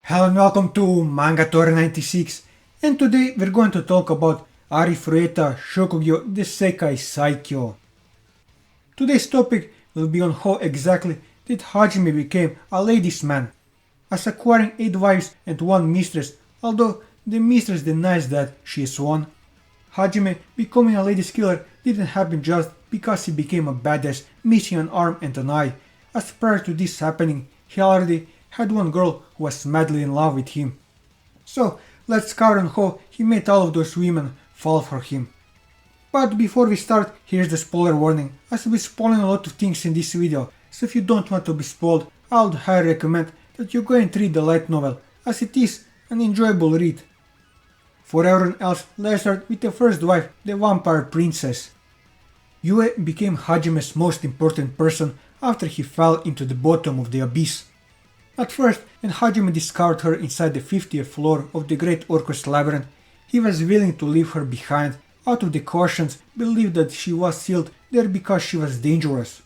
Hello and welcome to Manga Tori 96, and today we're going to talk about Arifureta Shokugyou de Sekai Saikyou. Today's topic will be on how exactly did Hajime became a ladies' man, as acquiring 8 wives and 1 mistress, although the mistress denies that she is one. Hajime becoming a ladies' killer didn't happen just because he became a badass missing an arm and an eye, as prior to this happening he already had one girl who was madly in love with him. So let's cover on how he made all of those women fall for him. But before we start, here's the spoiler warning, as I'll be spoiling a lot of things in this video, so if you don't want to be spoiled, I would highly recommend that you go and read the light novel, as it is an enjoyable read. For everyone else, let's start with the first wife, the vampire princess. Yue became Hajime's most important person after he fell into the bottom of the abyss. At first, when Hajime discovered her inside the 50th floor of the Great Orcus Labyrinth, he was willing to leave her behind, out of the cautions believed that she was sealed there because she was dangerous.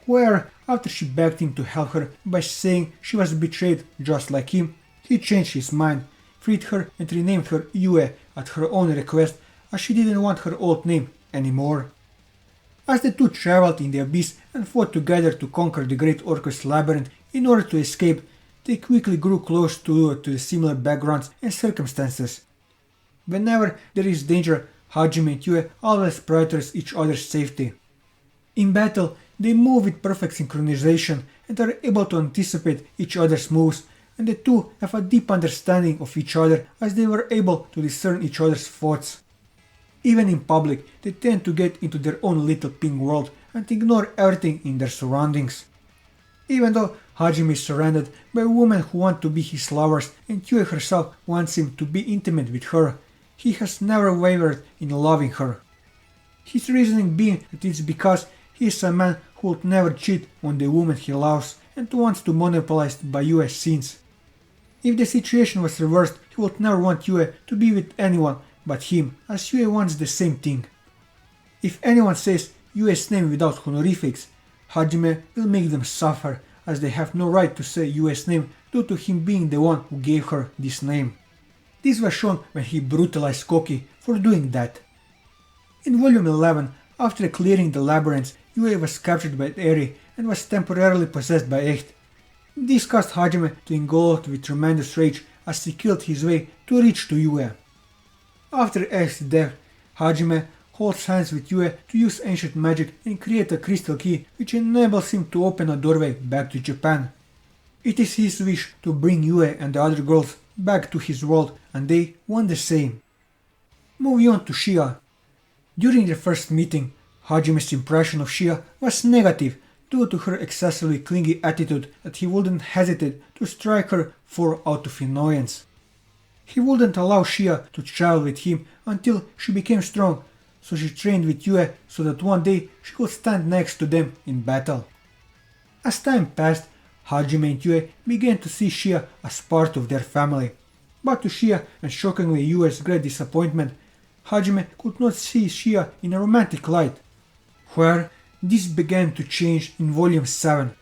However, after she begged him to help her by saying she was betrayed just like him, he changed his mind, freed her and renamed her Yue at her own request, as she didn't want her old name anymore. As the two traveled in the abyss and fought together to conquer the Great Orcus Labyrinth in order to escape, they quickly grew close to the similar backgrounds and circumstances. Whenever there is danger, Hajime and Yue always prioritize each other's safety. In battle, they move with perfect synchronization and are able to anticipate each other's moves, and the two have a deep understanding of each other as they were able to discern each other's thoughts. Even in public, they tend to get into their own little pink world and ignore everything in their surroundings. Even though Hajime is surrounded by women who want to be his lovers and Yue herself wants him to be intimate with her, he has never wavered in loving her. His reasoning being that it's because he is a man who would never cheat on the woman he loves and wants to monopolize by Yue's sins. If the situation was reversed, he would never want Yue to be with anyone but him, as Yue wants the same thing. If anyone says Yue's name without honorifics, Hajime will make them suffer, as they have no right to say Yue's name due to him being the one who gave her this name. This was shown when he brutalized Koki for doing that. In volume 11, after clearing the labyrinths, Yue was captured by Eri and was temporarily possessed by Echt. This caused Hajime to engulfed with tremendous rage as he killed his way to reach to Yue. After Echt's death, Hajime holds hands with Yue to use ancient magic and create a crystal key which enables him to open a doorway back to Japan. It is his wish to bring Yue and the other girls back to his world, and they want the same. Moving on to Shia. During their first meeting, Hajime's impression of Shia was negative due to her excessively clingy attitude that he wouldn't hesitate to strike her for out of annoyance. He wouldn't allow Shia to travel with him until she became strong, so she trained with Yue so that one day she could stand next to them in battle. As time passed, Hajime and Yue began to see Shia as part of their family, but to Shia and shockingly Yue's great disappointment, Hajime could not see Shia in a romantic light. However, this began to change in volume 7,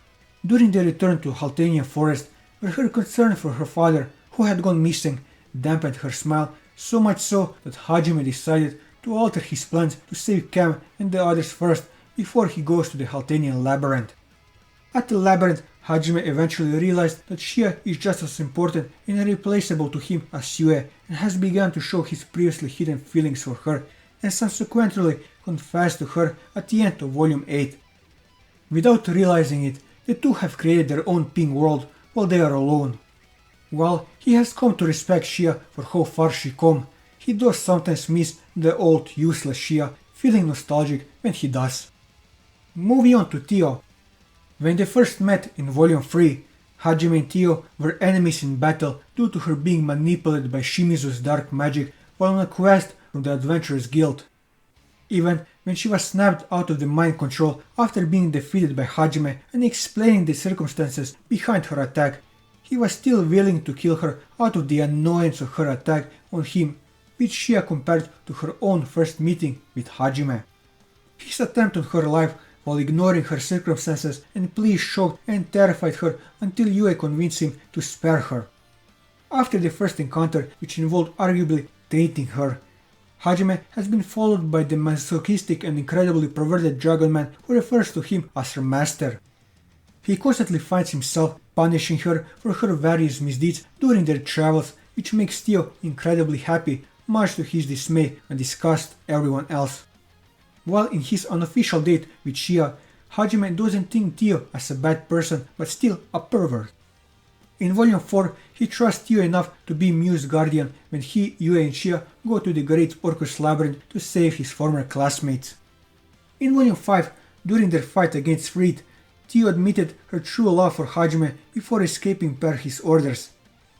during their return to Haltanian Forest, where her concern for her father, who had gone missing, dampened her smile so much so that Hajime decided to alter his plans to save Cam and the others first before he goes to the Haltanian Labyrinth. At the labyrinth, Hajime eventually realized that Shia is just as important and irreplaceable to him as Yue, and has begun to show his previously hidden feelings for her, and subsequently confessed to her at the end of volume 8. Without realizing it, the two have created their own pink world while they are alone. While he has come to respect Shia for how far she come, he does sometimes miss the old useless Shia, feeling nostalgic when he does. Moving on to Theo. When they first met in volume 3, Hajime and Theo were enemies in battle due to her being manipulated by Shimizu's dark magic while on a quest from the Adventurers Guild. Even when she was snapped out of the mind control after being defeated by Hajime and explaining the circumstances behind her attack, he was still willing to kill her out of the annoyance of her attack on him, which Shia compared to her own first meeting with Hajime. His attempt on her life while ignoring her circumstances and pleas shocked and terrified her until Yue convinced him to spare her. After the first encounter, which involved arguably dating her, Hajime has been followed by the masochistic and incredibly perverted dragon man who refers to him as her master. He constantly finds himself punishing her for her various misdeeds during their travels, which makes Theo incredibly happy, much to his dismay and disgust everyone else. While in his unofficial date with Shia, Hajime doesn't think Theo as a bad person but still a pervert. In Volume 4, he trusts Theo enough to be Mu's guardian when he, Yue and Shia go to the Great Orcus Labyrinth to save his former classmates. In Volume 5, during their fight against Freed, Theo admitted her true love for Hajime before escaping per his orders.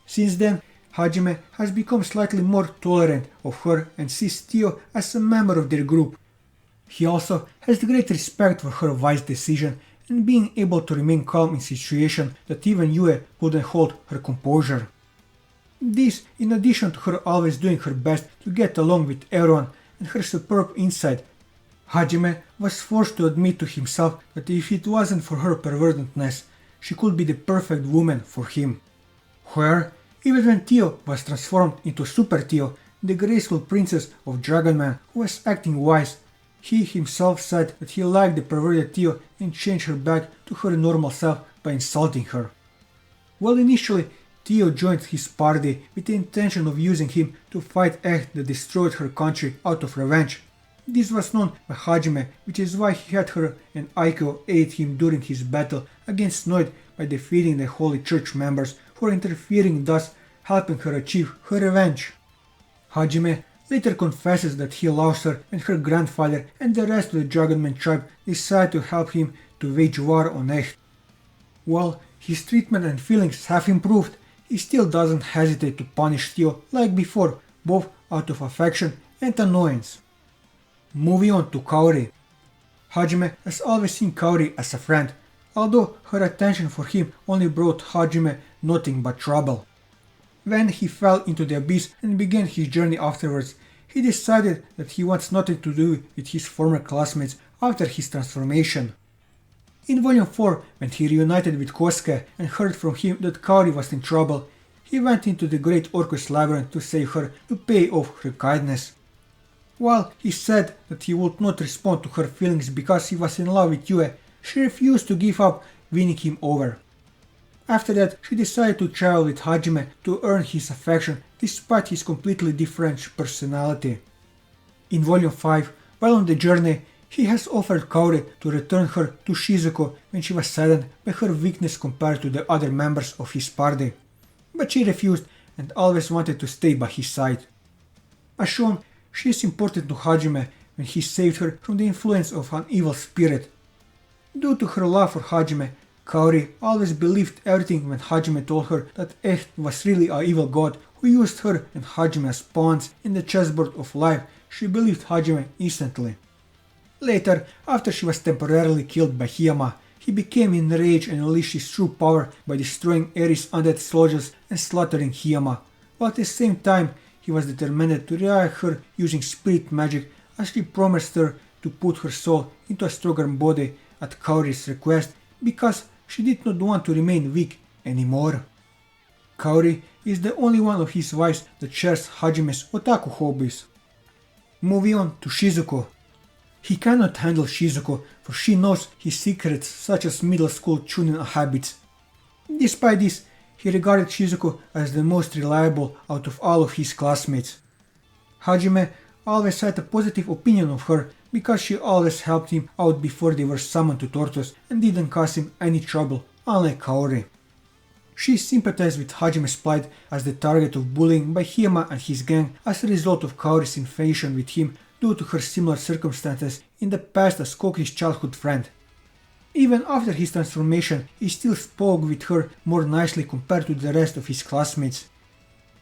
Since then, Hajime has become slightly more tolerant of her and sees Theo as a member of their group. He also has great respect for her wise decision and being able to remain calm in situations that even Yue couldn't hold her composure. This, in addition to her always doing her best to get along with everyone and her superb insight. Hajime was forced to admit to himself that if it wasn't for her pervertedness, she could be the perfect woman for him. Where, even when Theo was transformed into Super Theo, the graceful princess of Dragonman who was acting wise, he himself said that he liked the perverted Theo and changed her back to her normal self by insulting her. While initially Theo joined his party with the intention of using him to fight Echt that destroyed her country out of revenge, this was known by Hajime, which is why he had her and Aiko aid him during his battle against Noid by defeating the Holy Church members who were interfering, thus helping her achieve her revenge. Hajime later confesses that he loves her when her grandfather and the rest of the Dragonman tribe decide to help him to wage war on Echt. While his treatment and feelings have improved, he still doesn't hesitate to punish Theo like before, both out of affection and annoyance. Moving on to Kauri. Hajime has always seen Kauri as a friend, although her attention for him only brought Hajime nothing but trouble. When he fell into the abyss and began his journey afterwards, he decided that he wants nothing to do with his former classmates after his transformation. In Volume 4, when he reunited with Kosuke and heard from him that Kauri was in trouble, he went into the Great Orcus Labyrinth to save her to pay off her kindness. While he said that he would not respond to her feelings because he was in love with Yue, she refused to give up winning him over. After that, she decided to travel with Hajime to earn his affection despite his completely different personality. In Volume 5, while on the journey, he has offered Kauri to return her to Shizuku when she was saddened by her weakness compared to the other members of his party. But she refused and always wanted to stay by his side. As shown, she is important to Hajime when he saved her from the influence of an evil spirit. Due to her love for Hajime, Kauri always believed everything when Hajime told her that Echt was really an evil god who used her and Hajime as pawns in the chessboard of life. She believed Hajime instantly. Later, after she was temporarily killed by Hiyama, he became enraged and unleashed his true power by destroying Eri's undead soldiers and slaughtering Hiyama, while at the same time he was determined to revive her using spirit magic as she promised her to put her soul into a stronger body at Kauri's request because she did not want to remain weak anymore. Kauri is the only one of his wives that shares Hajime's otaku hobbies. Moving on to Shizuku. He cannot handle Shizuku for she knows his secrets such as middle school tuning habits. Despite this, he regarded Shizuku as the most reliable out of all of his classmates. Hajime always had a positive opinion of her because she always helped him out before they were summoned to Tortoise and didn't cause him any trouble, unlike Kaori. She sympathized with Hajime's plight as the target of bullying by Hiyama and his gang as a result of Kaori's infatuation with him due to her similar circumstances in the past as Koki's childhood friend. Even after his transformation, he still spoke with her more nicely compared to the rest of his classmates.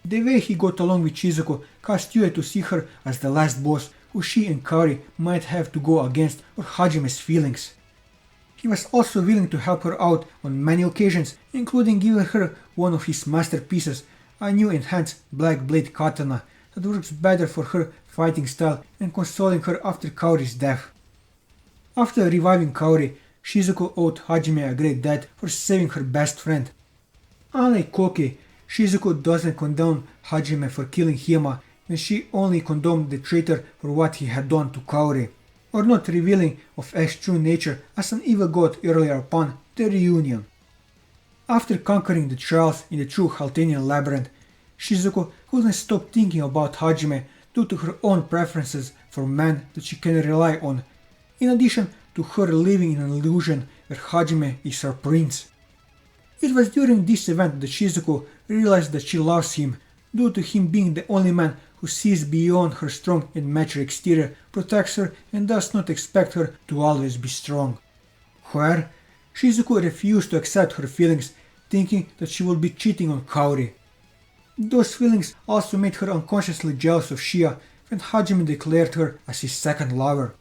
The way he got along with Shizuku caused Yue to see her as the last boss who she and Kaori might have to go against for Hajime's feelings. He was also willing to help her out on many occasions, including giving her one of his masterpieces, a new enhanced black blade katana that works better for her fighting style and consoling her after Kaori's death. After reviving Kaori, Shizuku owed Hajime a great debt for saving her best friend. Unlike Koki, Shizuku doesn't condone Hajime for killing Hima, and she only condoned the traitor for what he had done to Kauri, or not revealing of Ash's true nature as an evil god earlier upon the reunion. After conquering the trials in the true Haltanian labyrinth, Shizuku couldn't stop thinking about Hajime due to her own preferences for men that she can rely on, in addition to her living in an illusion where Hajime is her prince. It was during this event that Shizuku realized that she loves him, due to him being the only man who sees beyond her strong and mature exterior, protects her and does not expect her to always be strong. However, Shizuku refused to accept her feelings, thinking that she would be cheating on Kauri. Those feelings also made her unconsciously jealous of Shia when Hajime declared her as his second lover.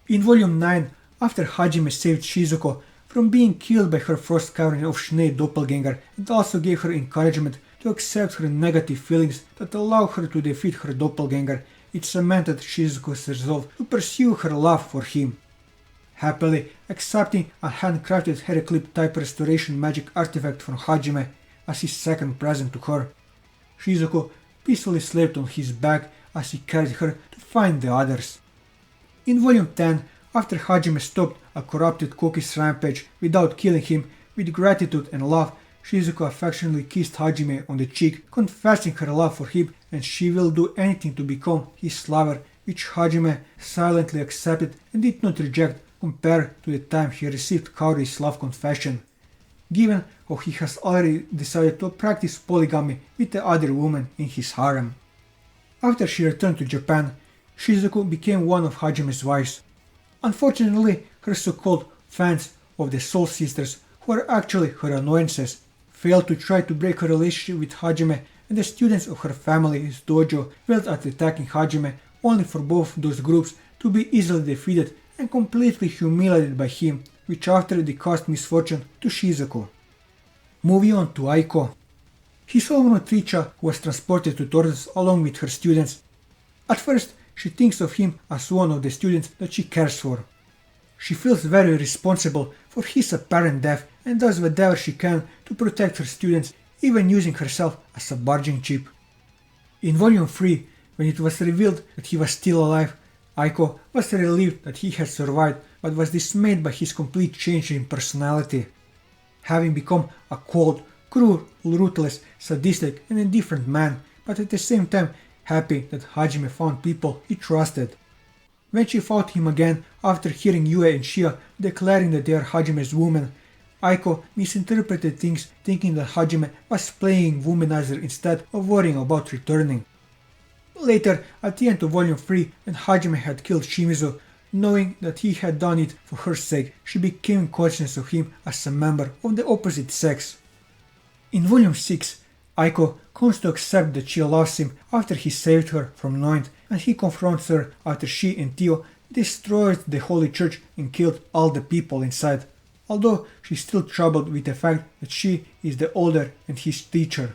In Volume 9, after Hajime saved Shizuku from being killed by her first covering of Schnee doppelganger and also gave her encouragement to accept her negative feelings that allowed her to defeat her doppelganger, it cemented Shizuku's resolve to pursue her love for him. Happily accepting a handcrafted Heraclip type restoration magic artifact from Hajime as his second present to her, Shizuku peacefully slept on his back as he carried her to find the others. In Volume 10, after Hajime stopped a corrupted Koki's rampage without killing him, with gratitude and love, Shizuku affectionately kissed Hajime on the cheek, confessing her love for him, and she will do anything to become his lover, which Hajime silently accepted and did not reject compared to the time he received Kauri's love confession, given how he has already decided to practice polygamy with the other woman in his harem. After she returned to Japan, Shizuku became one of Hajime's wives. Unfortunately, her so-called fans of the Soul Sisters, who are actually her annoyances, failed to try to break her relationship with Hajime, and the students of her family's dojo failed at attacking Hajime, only for both those groups to be easily defeated and completely humiliated by him, which after they caused misfortune to Shizuku. Moving on to Aiko. His own teacher was transported to Tortoise along with her students. At first, she thinks of him as one of the students that she cares for. She feels very responsible for his apparent death and does whatever she can to protect her students, even using herself as a bargaining chip. In Volume 3, when it was revealed that he was still alive, Aiko was relieved that he had survived, but was dismayed by his complete change in personality, having become a cold, cruel, ruthless, sadistic and indifferent man, but at the same time happy that Hajime found people he trusted. When she fought him again after hearing Yue and Shia declaring that they are Hajime's women, Aiko misinterpreted things, thinking that Hajime was playing womanizer instead of worrying about returning. Later, at the end of Volume 3, when Hajime had killed Shimizu, knowing that he had done it for her sake, she became conscious of him as a member of the opposite sex. In Volume 6, Aiko comes to accept that she loves him after he saved her from Noint, and he confronts her after she and Theo destroyed the Holy Church and killed all the people inside, although she's still troubled with the fact that she is the older and his teacher.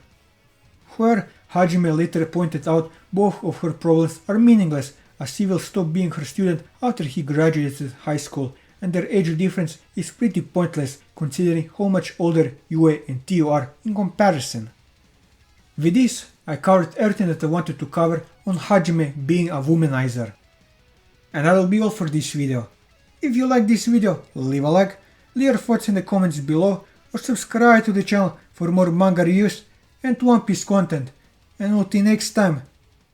Where Hajime later pointed out both of her problems are meaningless, as he will stop being her student after he graduated high school, and their age difference is pretty pointless considering how much older Yue and Theo are in comparison. With this, I covered everything that I wanted to cover on Hajime being a womanizer. And that will be all for this video. If you like this video, leave a like, leave your thoughts in the comments below, or subscribe to the channel for more manga reviews and One Piece content. And until next time,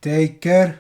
take care.